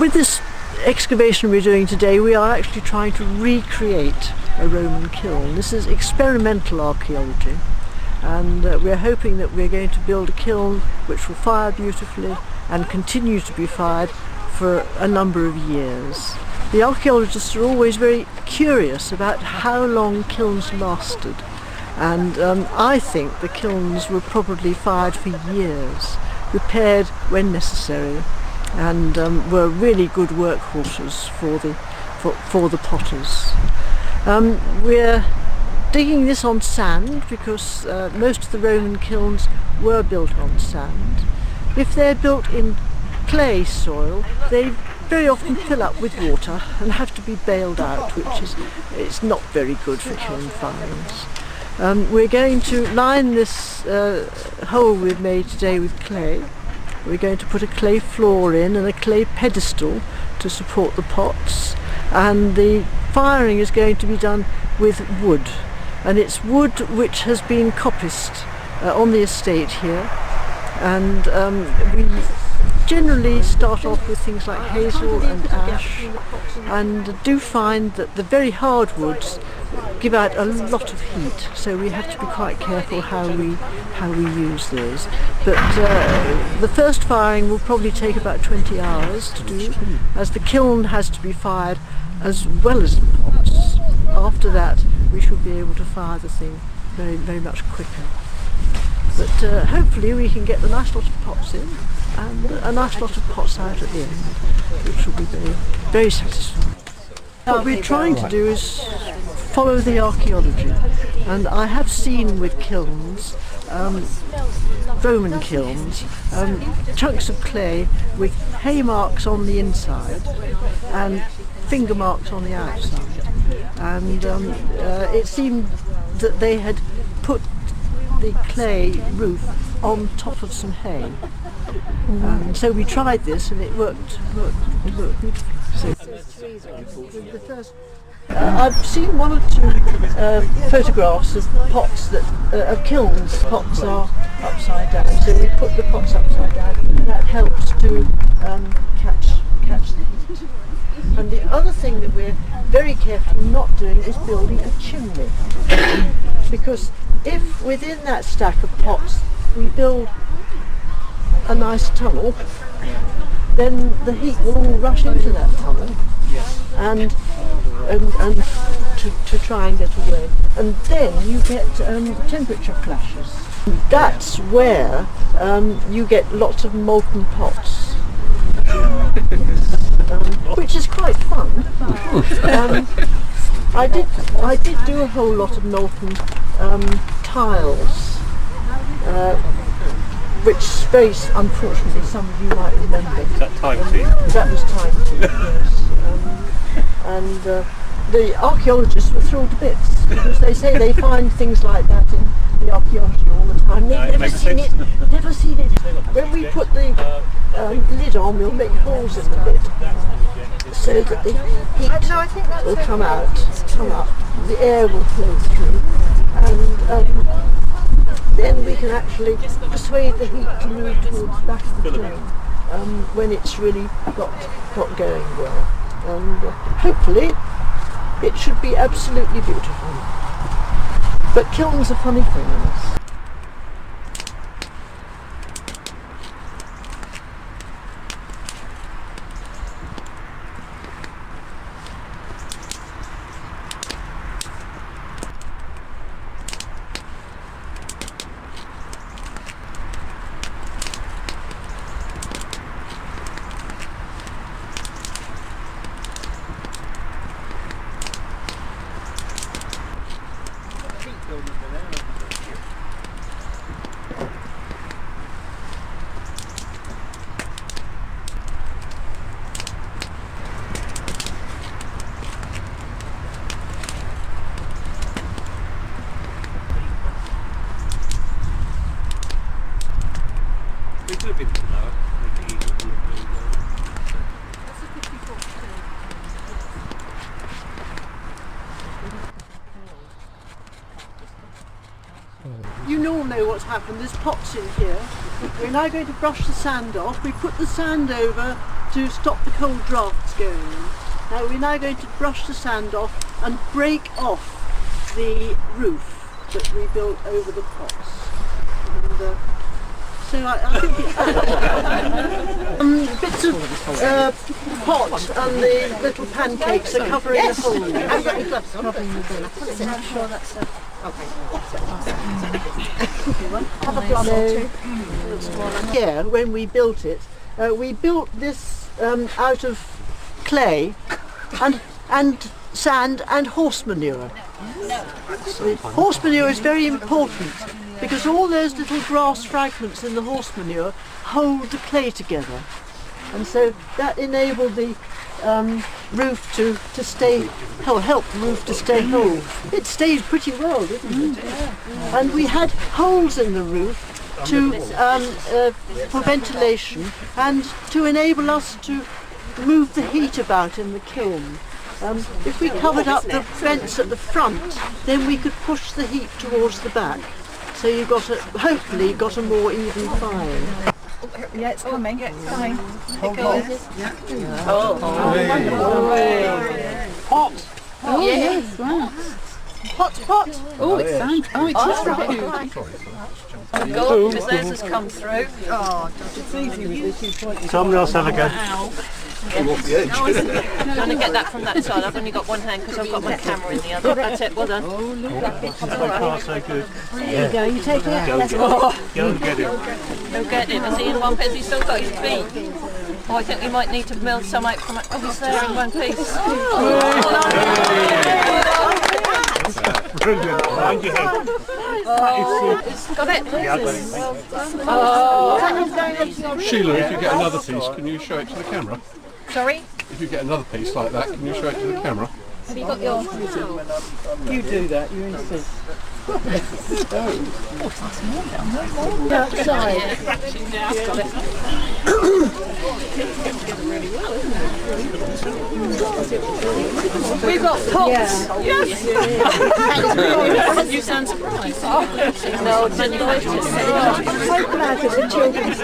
With this excavation we're doing today, we are actually trying to recreate a Roman kiln. This is experimental archaeology, and we're hoping that we're going to build a kiln which will fire beautifully and continue to be fired for a number of years. The archaeologists are always very curious about how long kilns lasted, and I think the kilns were probably fired for years, repaired when necessary, and were really good workhorses for the potters. We're digging this on sand because most of the Roman kilns were built on sand. If they're built in clay soil, they very often fill up with water and have to be bailed out, which is it's not very good for kiln firings. We're going to line this hole we've made today with clay. We're going to put a clay floor in and a clay pedestal to support the pots, and the firing is going to be done with wood, and it's wood which has been coppiced on the estate here, and we generally start off with things like hazel and ash, and do find that the very hard woods give out a lot of heat, so we have to be quite careful how we use those. But the first firing will probably take about 20 hours to do, as the kiln has to be fired as well as the pots. After that we should be able to fire the thing very, very much quicker. But hopefully we can get a nice lot of pots in and a nice lot of pots out at the end, which will be very, very satisfying. What we're trying to do is follow the archaeology, and I have seen with kilns, Roman kilns, chunks of clay with hay marks on the inside and finger marks on the outside, and it seemed that they had put the clay roof on top of some hay. So we tried this and it worked beautifully. So, the first, I've seen one or two photographs of pots of kilns. Pots are upside down, so we put the pots upside down, and that helps to catch the heat. And the other thing that we're very careful not doing is building a chimney, because if within that stack of pots we build a nice tunnel, then the heat will all rush into that tunnel and to try and get away, and then you get temperature clashes. That's where you get lots of molten pots, which is quite fun. I did do a whole lot of molten tiles, which space, unfortunately, some of you might remember. Was that time tea? That was time tea, yes. And the archaeologists were thrilled to bits, because they say they find things like that in the archaeology all the time. They've never seen it. When we put the lid on, we'll make holes in the lid so that the heat will come up, the air will flow through, and then we can actually persuade the heat to move towards the back of the kiln when it's really got going well. And hopefully it should be absolutely beautiful. But kilns are funny things. You you all know what's happened. There's pots in here. We're now going to brush the sand off. We put the sand over to stop the cold drafts going in. Now we're now going to brush the sand off and break off the roof that we built over the pots. And, so I think it's bits of pot and the little pancakes are covering the hole. I've got your gloves on. I'm sure that's have a glove or two. Yeah, when we built it, we built this out of clay and sand and horse manure. Horse manure is very important because all those little grass fragments in the horse manure hold the clay together, and so that enabled the roof to stay, help the roof to stay whole. It stays pretty well, doesn't it? And we had holes in the roof for ventilation and to enable us to move the heat about in the kiln. If we covered up the vents at the front, then we could push the heat towards the back. So you got hopefully you got a more even fire. Yeah, it's coming. It's coming. Oh. Hot. Oh yes. Wow. Hot pot. Oh, it's fun. Oh, it's right. God, because theirs has come through. Oh, it's easy. Someone else have a go. I'm going to get that from that side. I've only got one hand because I've got my camera in the other. That's it, well done. So far, so good. There you go, you take it. Go and get it. He'll get it. Is he in one piece? He's still got his feet. Oh, I think we might need to mill some out from it. Oh, he's there in one piece. Brilliant. Mind your head. Got it? Yeah, I got it. Sheila, if you get another piece, can you show it to the camera? Sorry? If you get another piece like that, can you show it to the camera? Have you got your... You do that, you insist. Outside. We've got pots! Yes! You sound surprised. No, didn't you? I'm so glad that the children's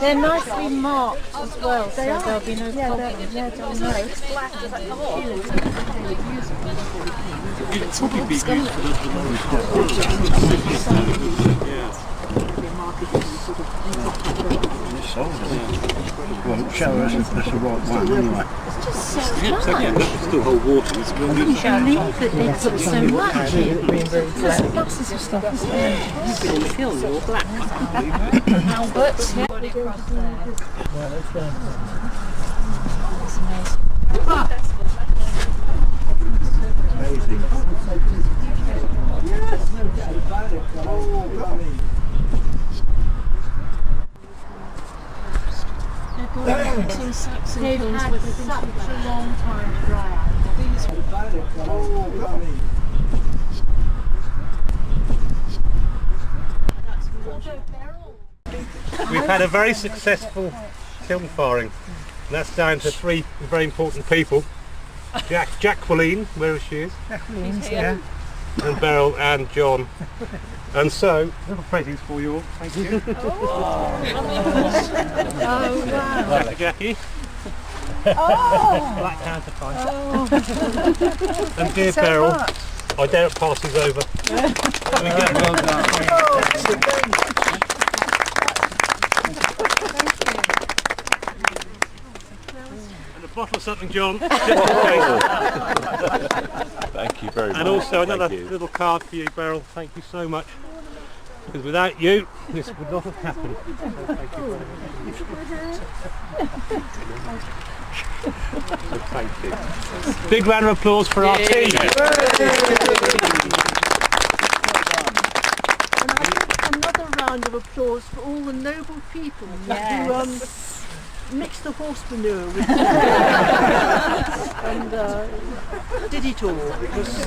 They're nicely marked as well, so there'll be no problem. It'd probably be useful Won't show us if that's the right one anyway. It's just so much. still hold water. It's I can't believe that they put so much in. There's boxes of stuff, isn't there? Albert's here. Amazing. They've had such a long time to dry out. We've had a very successful kiln firing, and that's down to three very important people. Jacqueline, where she is, Yeah. and Beryl and John. And so, little presents for you all. Thank you. Oh wow. Black Jackie. Oh. Black counterpart. Oh. And dear So Beryl, much. I dare it passes over. There we go. Well done. And a bottle of something, John. Just in case. Thank you very much. And also another little card for you, Beryl. Thank you so much. Because without you, this would not have happened. So thank you very much. So thank you. Big round of applause for our team. And another round of applause for all the noble people who mix the horse manure with and did it all. It was,